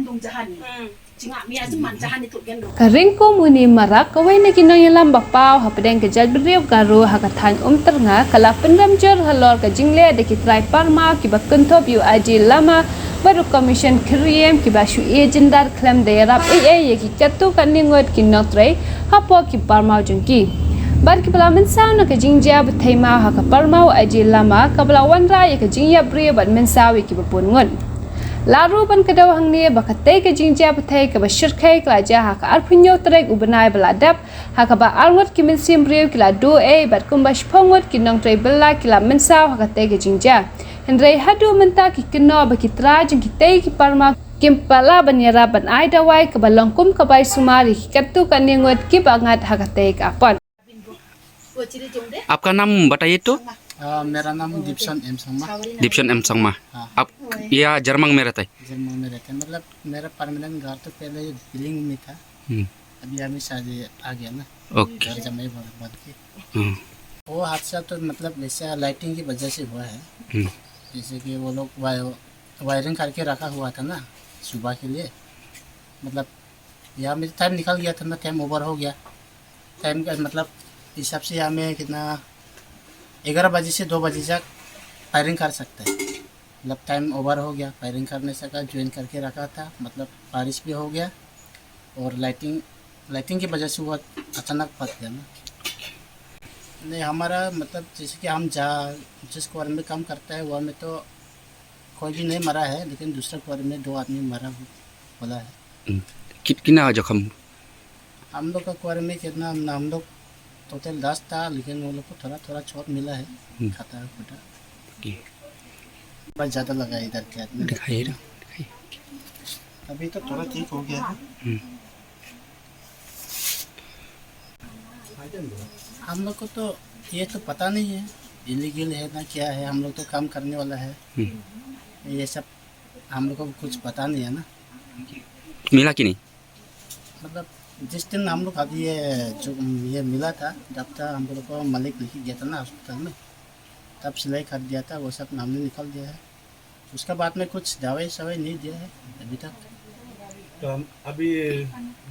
dong jahan cinga mi aja man jahan itu gendong Karingko muni marak kawai na kinang yalam bakpaw hapadeng ke jadbriyo garu hakathan terngah kala pendam jor halor ke jingle de kitrai parma ki bakunto biu aji lama baru commission kriem ki basu ejendar klem de rap ye ki katu kaningot ki notre hapo ki parma jungki bar ki bala mensaw na ke jingja bthaima haka parma aji lama kabla wanra ye ke jingya briyo bad mensawi ki bapungun Laru ban kedaw hangni bakatay ke jingja batay ke bashir kay klaja haka arpunyo trek ubanay baladap haka ba alngot ki minsim briyo kila do bat kumbash pongot ki nong tray bala kila mensaw haka tay ke jingja hendray hadu menta ki kino bakitra jing ki tay ki parma kimpala banyara ban ay daway ke balongkum kabay sumari ki katu kaningot ki bangat haka tay ke apon आपका नाम बताइए तो मेरा नाम दीपसन M Sangma. दीपशन M Sangma. आप यहाँ जर्मंग में रहता है? जर्मन में रहते हैं, मतलब मेरा परमानेंट घर तो पहले बिलिंग में था, अभी हमें शादी आ गया ना। ओके। घर जमाई बंद के वो हादसा तो मतलब वैसे लाइटिंग की वजह से हुआ है। जैसे कि वो लोग वायरिंग करके रखा हुआ था ना सुबह के लिए, मतलब यहाँ में टाइम निकल गया था ना, टाइम ओवर हो गया। टाइम का मतलब हिसाब से यहाँ में कितना 11 बजे से 2 बजे तक फायरिंग कर सकते हैं, मतलब टाइम ओवर हो गया, फायरिंग करने सका, ज्वाइन करके रखा था, मतलब बारिश भी हो गया और लाइटिंग की वजह से वो अचानक फट गया ना। नहीं हमारा मतलब जैसे कि हम जिस क्वार में काम करता है वहाँ में तो कोई भी नहीं मरा है, लेकिन दूसरा क्वार में 2 आदमी मरा बोला है। कितना जख्म? हम लोग का क्वार में कितना, हम लोग टोटल 10 था, लेकिन वो लोग को थोड़ा थोड़ा चोट मिला है, खाता है फटा, बस ज़्यादा लगा इधर के हाथ में। दिखाइए अभी तो थोड़ा ठीक हो गया है। हम लोग को तो ये तो पता नहीं है इलीगल है ना क्या है, हम लोग तो काम करने वाला है, ये सब हम लोग को कुछ पता नहीं है ना। मिला कि नहीं? मतलब जिस दिन हम लोग अभी ये मिला था, जब तक हम लोग को मलिक लेके गया था ना अस्पताल में, तब सिलाई कर दिया था, वो सब हमने निकल दिया है। उसके बाद में कुछ दवाई सवाई नहीं दिया है अभी तक। तो हम अभी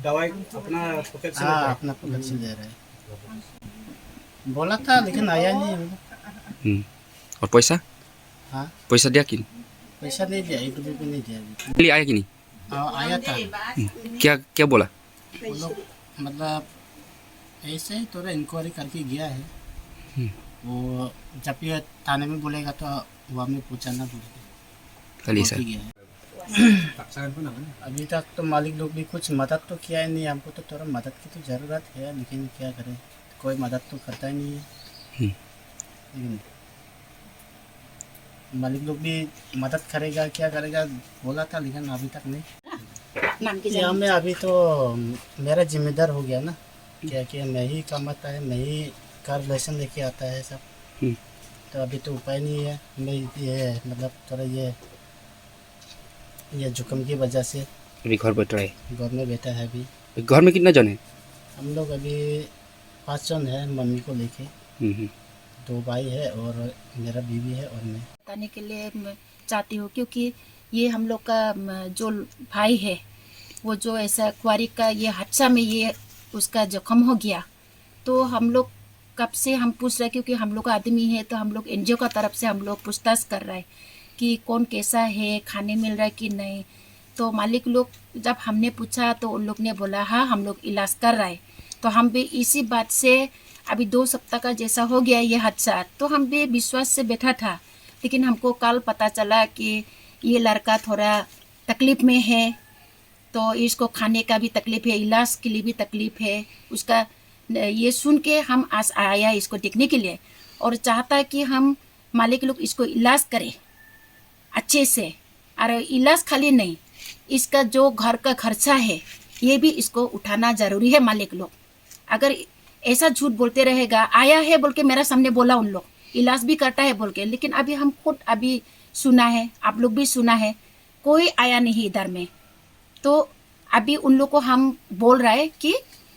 दवाई अपना पॉकेट से अपना पॉकेट से ले रहे हैं, बोला था लेकिन आया नहीं। और पैसा? हाँ पैसा दिया कि नहीं? पैसा नहीं दिया, 1 रुपये भी नहीं दिया अभी। आया कि नहीं? आया था। क्या क्या बोला? वो लोग मतलब ऐसे ही थोड़ा इंक्वायरी करके गया है, वो जब ये थाने में बोलेगा तो वहाँ में पूछना बोलेगा। खाली सर गया है। अभी तक तो मालिक लोग भी कुछ मदद तो किया ही नहीं, हमको तो थोड़ा मदद की तो ज़रूरत है, लेकिन क्या करें, कोई मदद तो करता ही नहीं है। लेकिन मालिक लोग भी मदद करेगा क्या करेगा बोला था, लेकिन अभी तक नहीं। यहाँ में अभी तो मेरा जिम्मेदार हो गया ना, क्या कि मैं ही कमाता है, मैं ही कार लाइसेंस लेके आता है सब, तो अभी तो उपाय नहीं है। मैं ये मतलब थोड़ा ये जुकाम की वजह से अभी घर बैठ रहे? घर में बैठा है अभी। घर में कितना जन है? हम लोग अभी 5 जन है, मम्मी को लेके 2 भाई है और मेरा बीवी है और मैं। बताने के लिए मैं चाहती हूँ, क्योंकि ये हम लोग का जो भाई है वो जो ऐसा क्वारी का ये हादसा में ये उसका जख्म हो गया, तो हम लोग कब से हम पूछ रहे, क्योंकि हम लोग आदमी है तो हम लोग एनजीओ का तरफ से हम लोग पूछताछ कर रहे हैं कि कौन कैसा है, खाने मिल रहा है कि नहीं। तो मालिक लोग जब हमने पूछा तो उन लोग ने बोला हाँ हम लोग इलाज कर रहे हैं। तो हम भी इसी बात से अभी 2 सप्ताह का जैसा हो गया ये हादसा, तो हम भी विश्वास से बैठा था, लेकिन हमको कल पता चला कि ये लड़का थोड़ा तकलीफ़ में है, तो इसको खाने का भी तकलीफ़ है, इलाज के लिए भी तकलीफ़ है उसका। ये सुन के हम आज आया इसको देखने के लिए और चाहता है कि हम मालिक लोग इसको इलाज करें अच्छे से, और इलाज खाली नहीं, इसका जो घर का खर्चा है ये भी इसको उठाना ज़रूरी है। मालिक लोग अगर ऐसा झूठ बोलते रहेगा, आया है बोल के मेरा सामने बोला उन लोग, इलाज भी करता है बोल के, लेकिन अभी हम खुद अभी सुना है, आप लोग भी सुना है, कोई आया नहीं इधर में। तो अभी उन लोग को हम बोल रहे हैं कि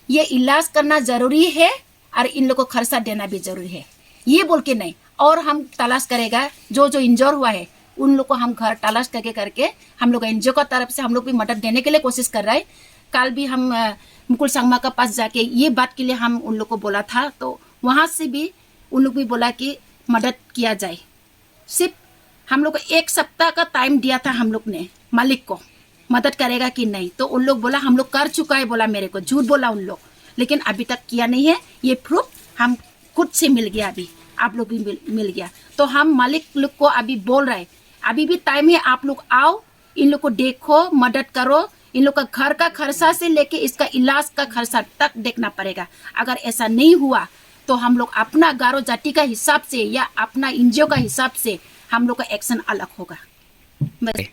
ये इलाज करना ज़रूरी है और इन लोग को खर्चा देना भी ज़रूरी है, ये बोल के नहीं। और हम तलाश करेगा जो इंजोर हुआ है उन लोग को हम घर तलाश करके हम लोग एनजीओ का तरफ से हम लोग भी मदद देने के लिए कोशिश कर रहे हैं। कल भी हम मुकुल संगमा का पास जाके ये बात के लिए हम उन लोग को बोला था, तो वहाँ से भी उन लोग भी बोला कि मदद किया जाए। सिर्फ हम लोग को 1 सप्ताह का टाइम दिया था हम लोग ने मालिक को, मदद करेगा कि नहीं। तो उन लोग बोला हम लोग कर चुका है, बोला मेरे को, झूठ बोला उन लोग, लेकिन अभी तक किया नहीं है। ये प्रूफ हम खुद से मिल गया, अभी आप लोग भी मिल गया। तो हम मालिक लोग को अभी बोल रहे हैं, अभी भी टाइम है, आप लोग आओ, इन लोग को देखो, मदद करो। इन लोग का घर का खर्चा से लेके इसका इलाज का खर्चा तक देखना पड़ेगा। अगर ऐसा नहीं हुआ तो हम लोग अपना गारो जाति का हिसाब से या अपना एनजीओ का हिसाब से हम लोग का एक्शन अलग होगा बस।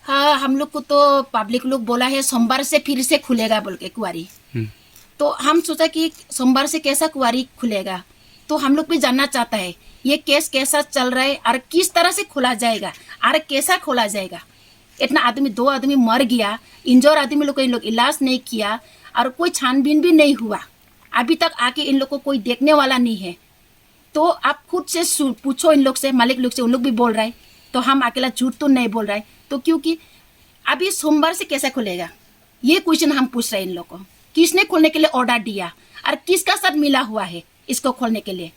हाँ, हम लोग को तो पब्लिक लोग बोला है सोमवार से फिर से खुलेगा बोल के कुआरी। तो हम सोचा कि सोमवार से कैसा कुआरी खुलेगा, तो हम लोग भी जानना चाहता है ये केस कैसा चल रहा है और किस तरह से खोला जाएगा और कैसा खोला जाएगा। इतना आदमी, 2 आदमी मर गया, इंजोर आदमी लोग को इन लोग इलाज नहीं किया और कोई छानबीन भी नहीं हुआ। अभी तक आके इन लोग को कोई देखने वाला नहीं है। तो आप खुद से पूछो इन लोग से, मालिक लोग से, उन लोग भी बोल रहे हैं। तो हम अकेला झूठ तो नहीं बोल रहे। तो क्योंकि अभी सोमवार से कैसे खुलेगा ये क्वेश्चन हम पूछ रहे हैं इन लोग को। किसने खोलने के लिए ऑर्डर दिया और किसका साथ मिला हुआ है इसको खोलने के लिए,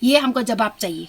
ये हमको जवाब चाहिए।